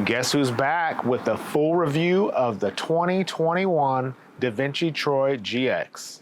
Guess who's back with the full review of the 2021 Devinci Troy GX.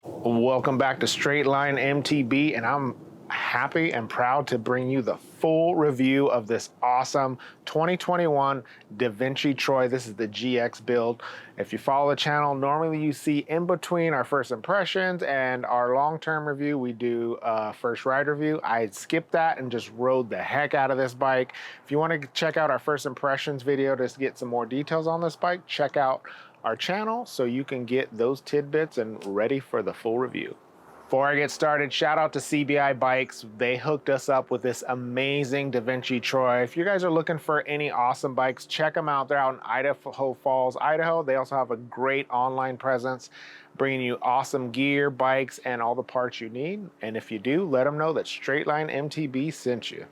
Welcome back to Straight Line MTB, and I'm happy and proud to bring you the full review of this awesome 2021 Devinci Troy. This is the GX build. If you follow the channel, normally you see in between our first impressions and our long-term review, we do a first ride review. I skipped that and just rode the heck out of this bike. If you want to check out our first impressions video to get some more details on this bike, check out our channel so you can get those tidbits and ready for the full review. Before I get started, shout out to CBI Bikes. They hooked us up with this amazing Devinci Troy. If you guys are looking for any awesome bikes, check them out. They're out in Idaho Falls, Idaho. They also have a great online presence, bringing you awesome gear, bikes, and all the parts you need. And if you do, let them know that Straight Line MTB sent you.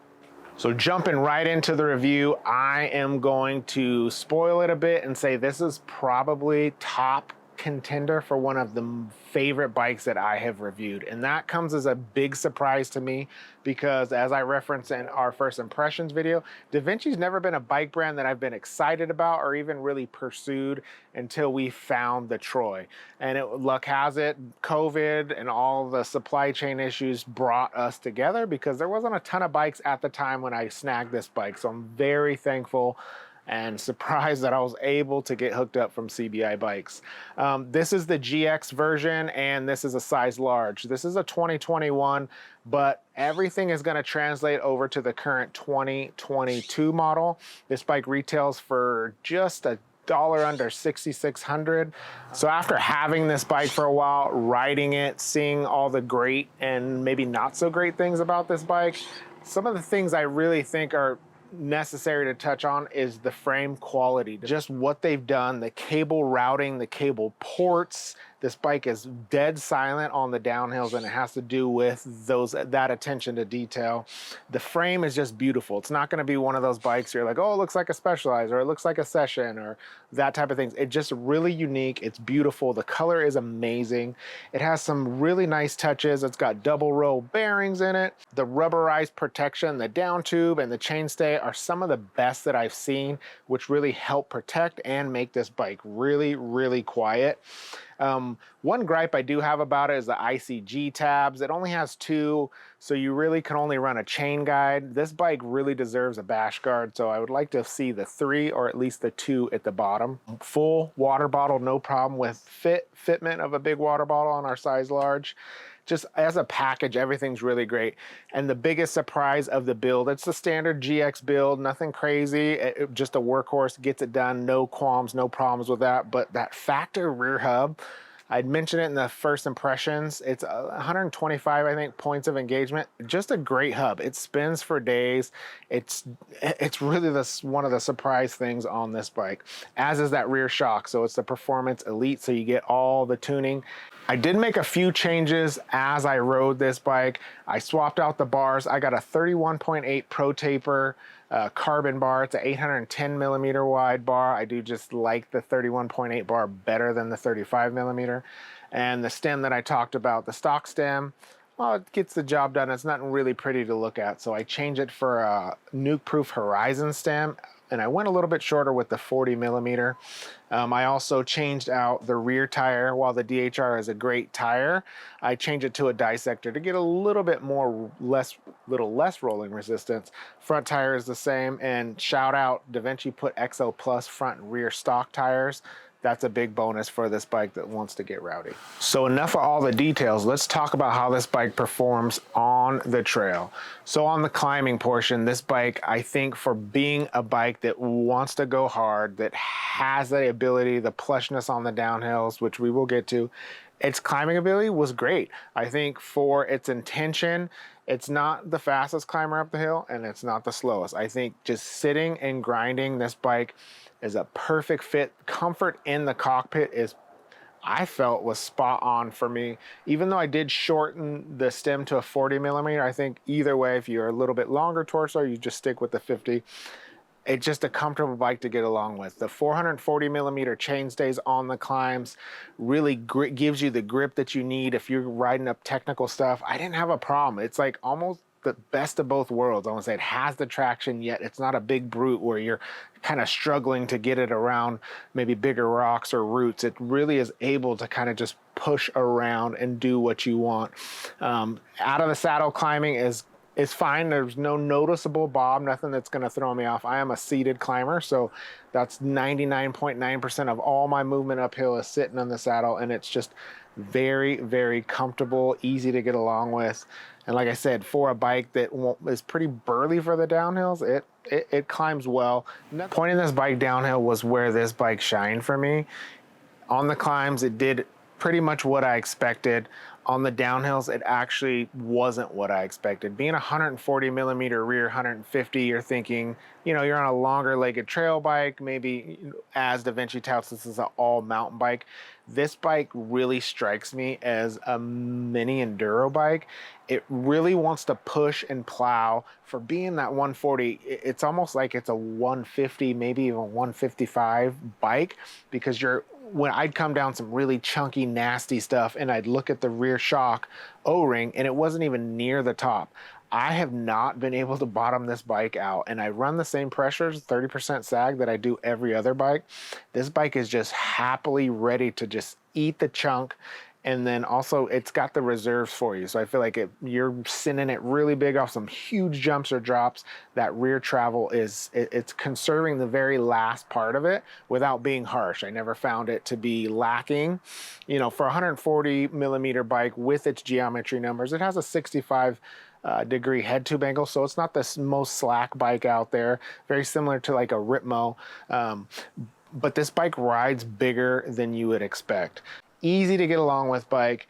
So jumping right into the review, I am going to spoil it a bit and say this is probably top contender for one of the favorite bikes that I have reviewed. And that comes as a big surprise to me because, as I referenced in our first impressions video, Devinci's never been a bike brand that I've been excited about or even really pursued until we found the Troy. And luck has it, COVID and all the supply chain issues brought us together because there wasn't a ton of bikes at the time when I snagged this bike. So I'm very thankful and surprised that I was able to get hooked up from CBI Bikes. This is the GX version, and this is a size large. This is a 2021, but everything is going to translate over to the current 2022 model. This bike retails for just a dollar under $6,600. So after having this bike for a while, riding it, seeing all the great and maybe not so great things about this bike, some of the things I really think are necessary to touch on is the frame quality. Just what they've done, the cable routing, the cable ports. This bike is dead silent on the downhills, and it has to do with that attention to detail. The frame is just beautiful. It's not going to be one of those bikes you're like, oh, it looks like a Specialized or it looks like a Session or that type of things. It's just really unique. It's beautiful. The color is amazing. It has some really nice touches. It's got double row bearings in it. The rubberized protection, the down tube, and the chainstay are some of the best that I've seen, which really help protect and make this bike really, really quiet. One gripe I do have about it is the ICG tabs. It only has 2, so you really can only run a chain guide. This bike really deserves a bash guard, so I would like to see the 3 or at least the 2 at the bottom. Full water bottle, no problem with fitment of a big water bottle on our size large. Just as a package, everything's really great. And the biggest surprise of the build, it's the standard GX build, nothing crazy, just a workhorse, gets it done, no qualms, no problems with that. But that Factor rear hub, I'd mentioned it in the first impressions. It's 125, I think, points of engagement. Just a great hub. It spins for days. It's really one of the surprise things on this bike, as is that rear shock. So it's the Performance Elite, so you get all the tuning. I did make a few changes as I rode this bike. I swapped out the bars. I got a 31.8 Pro Taper carbon bar. It's an 810 millimeter wide bar. I do just like the 31.8 bar better than the 35 millimeter. And the stem that I talked about, the stock stem, well, it gets the job done. It's not really pretty to look at. So I changed it for a nuke-proof Horizon stem, and I went a little bit shorter with the 40 millimeter. I also changed out the rear tire. While the DHR is a great tire, I changed it to a dissector to get a little bit less rolling resistance. Front tire is the same, and shout out, Devinci put XL Plus front and rear stock tires. That's a big bonus for this bike that wants to get rowdy. So enough of all the details. Let's talk about how this bike performs on the trail. So on the climbing portion, this bike, I think for being a bike that wants to go hard, that has the ability, the plushness on the downhills, which we will get to, its climbing ability was great. I think for its intention, it's not the fastest climber up the hill and it's not the slowest. I think just sitting and grinding this bike is a perfect fit. Comfort in the cockpit is, I felt, was spot on for me. Even though I did shorten the stem to a 40 millimeter, I think either way, if you're a little bit longer torso, you just stick with the 50. It's just a comfortable bike to get along with. The 440 millimeter chain stays on the climbs, really gives you the grip that you need if you're riding up technical stuff. I didn't have a problem. It's like almost the best of both worlds. I want to say it has the traction, yet it's not a big brute where you're kind of struggling to get it around maybe bigger rocks or roots. It really is able to kind of just push around and do what you want. Out of the saddle climbing is fine. There's no noticeable bob, nothing that's going to throw me off. I am a seated climber, so that's 99.9% of all my movement uphill is sitting on the saddle, and it's just very, very comfortable, easy to get along with. And like I said, for a bike that is pretty burly for the downhills, it climbs well. Pointing this bike downhill was where this bike shined for me. On the climbs, it did pretty much what I expected. On the downhills, it actually wasn't what I expected. Being 140 millimeter rear, 150, you're thinking, you're on a longer legged trail bike, maybe as Devinci touts, this is an all mountain bike. This bike really strikes me as a mini enduro bike. It really wants to push and plow. For being that 140, it's almost like it's a 150, maybe even 155 bike, because when I'd come down some really chunky, nasty stuff and I'd look at the rear shock O-ring and it wasn't even near the top. I have not been able to bottom this bike out, and I run the same pressures, 30% sag, that I do every other bike. This bike is just happily ready to just eat the chunk. And then also it's got the reserves for you. So I feel like you're sending it really big off some huge jumps or drops, that rear travel it's conserving the very last part of it without being harsh. I never found it to be lacking. For a 140 millimeter bike with its geometry numbers, it has a 65 degree head tube angle, so it's not the most slack bike out there. Very similar to like a Ripmo. But this bike rides bigger than you would expect. Easy to get along with bike.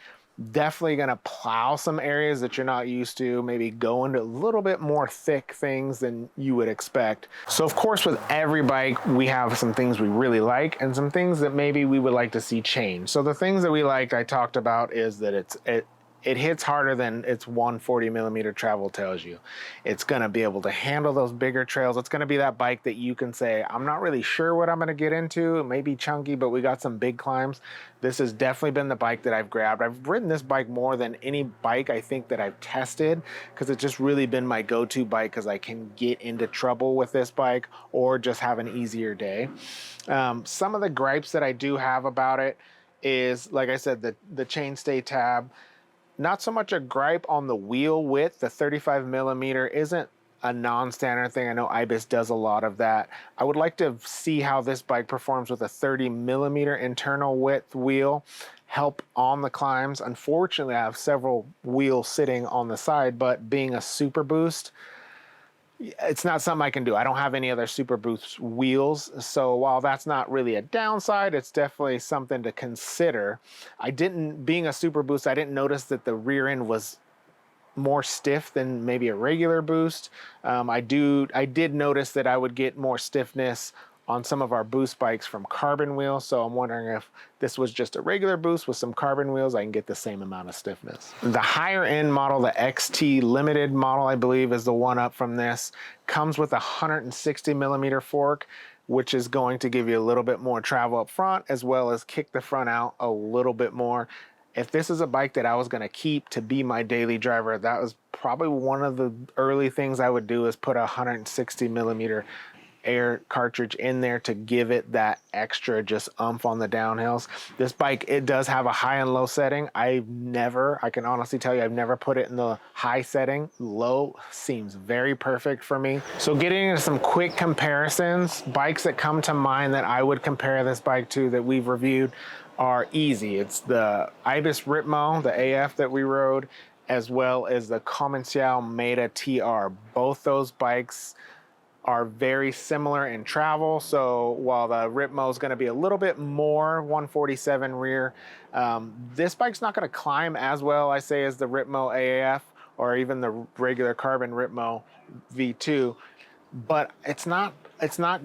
Definitely gonna plow some areas that you're not used to, maybe go into a little bit more thick things than you would expect. So of course, with every bike, we have some things we really like and some things that maybe we would like to see change. So the things that we liked, I talked about, is that it hits harder than its 140 millimeter travel tells you. It's gonna be able to handle those bigger trails. It's gonna be that bike that you can say, I'm not really sure what I'm gonna get into. It may be chunky, but we got some big climbs. This has definitely been the bike that I've grabbed. I've ridden this bike more than any bike I think that I've tested, because it's just really been my go-to bike, because I can get into trouble with this bike or just have an easier day. Some of the gripes that I do have about it is, like I said, the chainstay tab. Not so much a gripe on the wheel width. The 35 millimeter isn't a non-standard thing. I know Ibis does a lot of that. I would like to see how this bike performs with a 30 millimeter internal width wheel. Help on the climbs. Unfortunately, I have several wheels sitting on the side, but being a Super Boost, it's not something I can do. I don't have any other Super Boost wheels, so while that's not really a downside, it's definitely something to consider. Being a Super Boost, I didn't notice that the rear end was more stiff than maybe a regular boost. I did notice that I would get more stiffness on some of our boost bikes from carbon wheels, so I'm wondering if this was just a regular boost with some carbon wheels, I can get the same amount of stiffness. The higher end model, the XT Limited model, I believe is the one up from this, comes with a 160 millimeter fork, which is going to give you a little bit more travel up front, as well as kick the front out a little bit more. If this is a bike that I was gonna keep to be my daily driver, that was probably one of the early things I would do, is put a 160 millimeter air cartridge in there to give it that extra just oomph on the downhills. This bike, it does have a high and low setting. I can honestly tell you, I've never put it in the high setting. Low seems very perfect for me. So getting into some quick comparisons, bikes that come to mind that I would compare this bike to that we've reviewed are easy. It's the Ibis Ripmo, the AF that we rode, as well as the Commencal Meta TR. Both those bikes are very similar in travel. So while the Ripmo is going to be a little bit more 147 rear, this bike's not going to climb as well, I say, as the Ripmo AAF or even the regular carbon Ripmo V2. But it's not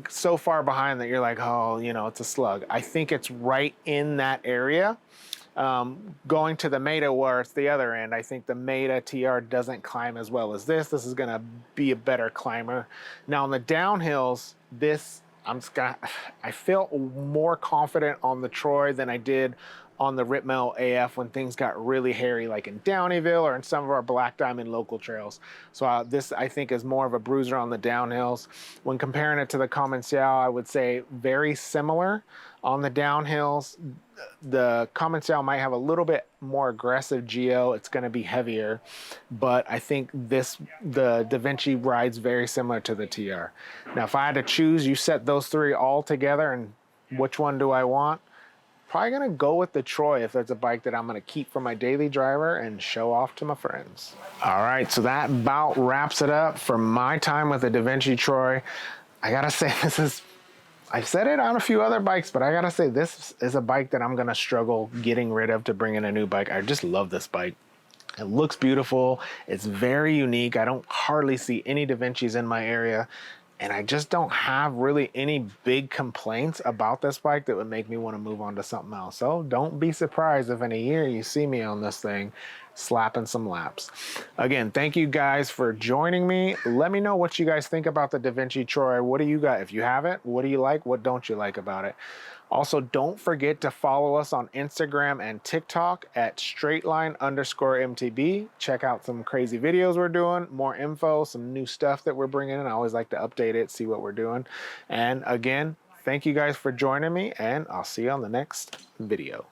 so far behind that you're like, oh, it's a slug. I think it's right in that area. Going to the Meta where it's the other end, I think the Meta TR doesn't climb as well as this. This is going to be a better climber. Now on the downhills, I feel more confident on the Troy than I did on the Ripmel AF when things got really hairy, like in Downeyville or in some of our Black Diamond local trails. So this, I think, is more of a bruiser on the downhills. When comparing it to the Commencal, I would say very similar. On the downhills, the Commencal might have a little bit more aggressive geo. It's going to be heavier, but I think the Devinci rides very similar to the TR. Now, if I had to choose, you set those three all together, and which one do I want? Probably gonna go with the Troy if that's a bike that I'm gonna keep for my daily driver and show off to my friends. All right, so that about wraps it up for my time with the Devinci Troy. I gotta say, I've said it on a few other bikes, but I gotta say this is a bike that I'm gonna struggle getting rid of to bring in a new bike. I just love this bike. It looks beautiful. It's very unique. I don't hardly see any Devincis in my area. And I just don't have really any big complaints about this bike that would make me want to move on to something else. So don't be surprised if in a year you see me on this thing slapping some laps. Again, thank you guys for joining me. Let me know what you guys think about the Devinci Troy. What do you got? If you have it, what do you like? What don't you like about it? Also, don't forget to follow us on Instagram and TikTok at straightline_MTB. Check out some crazy videos we're doing, more info, some new stuff that we're bringing in. I always like to update it, see what we're doing. And again, thank you guys for joining me, and I'll see you on the next video.